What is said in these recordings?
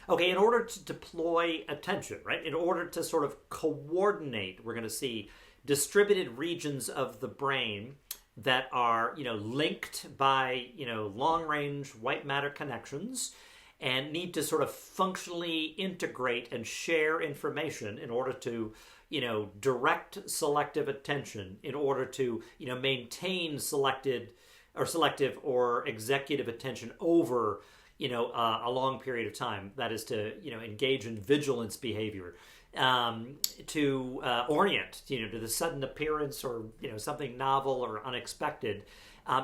Okay, in order to deploy attention, right? In order to sort of coordinate, we're going to see distributed regions of the brain that are, linked by, long-range white matter connections and need to sort of functionally integrate and share information in order to, direct selective attention, in order to, maintain selective or executive attention over, a long period of time. That is to, engage in vigilance behavior, to orient, to the sudden appearance or, something novel or unexpected.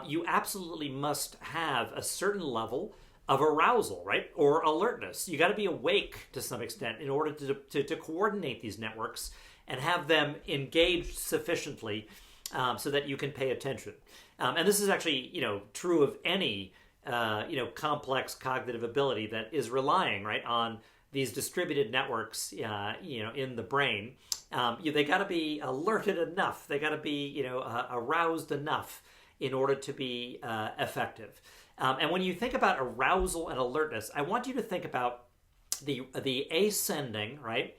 You absolutely must have a certain level of arousal, right? Or alertness. You got to be awake to some extent in order to coordinate these networks and have them engaged sufficiently so that you can pay attention. And this is actually, true of any, complex cognitive ability that is relying, right, on these distributed networks, in the brain. They got to be alerted enough. They got to be, aroused enough in order to be effective. And when you think about arousal and alertness, I want you to think about the ascending, right,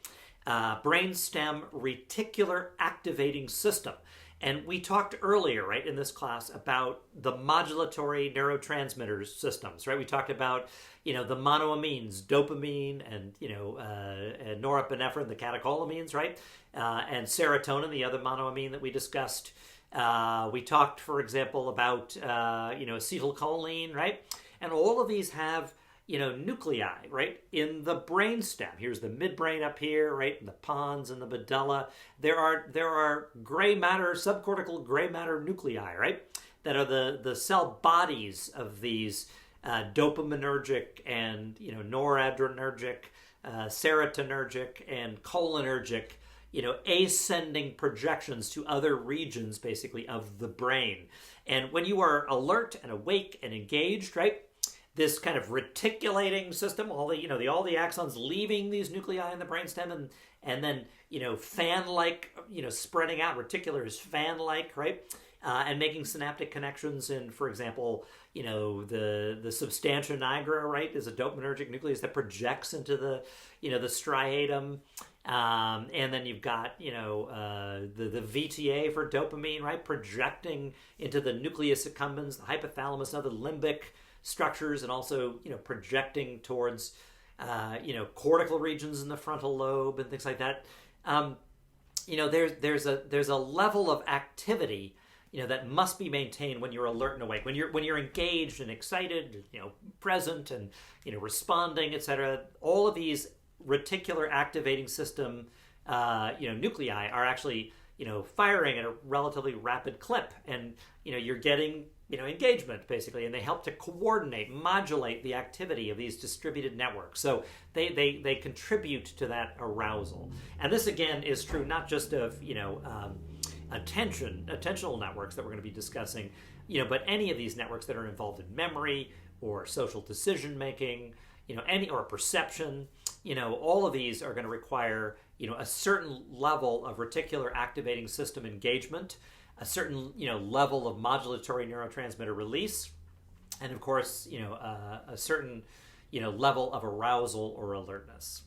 brainstem reticular activating system. And we talked earlier, right, in this class about the modulatory neurotransmitters systems, right? We talked about, the monoamines, dopamine, and, and norepinephrine, the catecholamines, right? And serotonin, the other monoamine that we discussed. We talked, for example, about, acetylcholine, right? And all of these have, nuclei, right, in the brainstem. Here's the midbrain up here, right, and the pons and the medulla. There are gray matter, subcortical gray matter nuclei, right, that are the cell bodies of these dopaminergic and, noradrenergic, serotonergic, and cholinergic, ascending projections to other regions, basically, of the brain. And when you are alert and awake and engaged, right, this kind of reticulating system, all the axons leaving these nuclei in the brainstem and then, fan-like, spreading out. Reticular is fan-like, right? And making synaptic connections in, for example, the substantia nigra, right, is a dopaminergic nucleus that projects into the striatum. And then you've got, the VTA for dopamine, right, projecting into the nucleus accumbens, the hypothalamus, and other limbic structures, and also, projecting towards, cortical regions in the frontal lobe and things like that. There's a level of activity, that must be maintained when you're alert and awake, when you're engaged and excited, present and, responding, etc. All of these reticular activating system, nuclei are actually, firing at a relatively rapid clip, and, you're getting, engagement, basically, and they help to coordinate, modulate the activity of these distributed networks. So they contribute to that arousal. And this, again, is true not just of, attentional networks that we're going to be discussing, but any of these networks that are involved in memory or social decision making, or perception. All of these are going to require, a certain level of reticular activating system engagement, a certain, level of modulatory neurotransmitter release, and of course, a certain, level of arousal or alertness.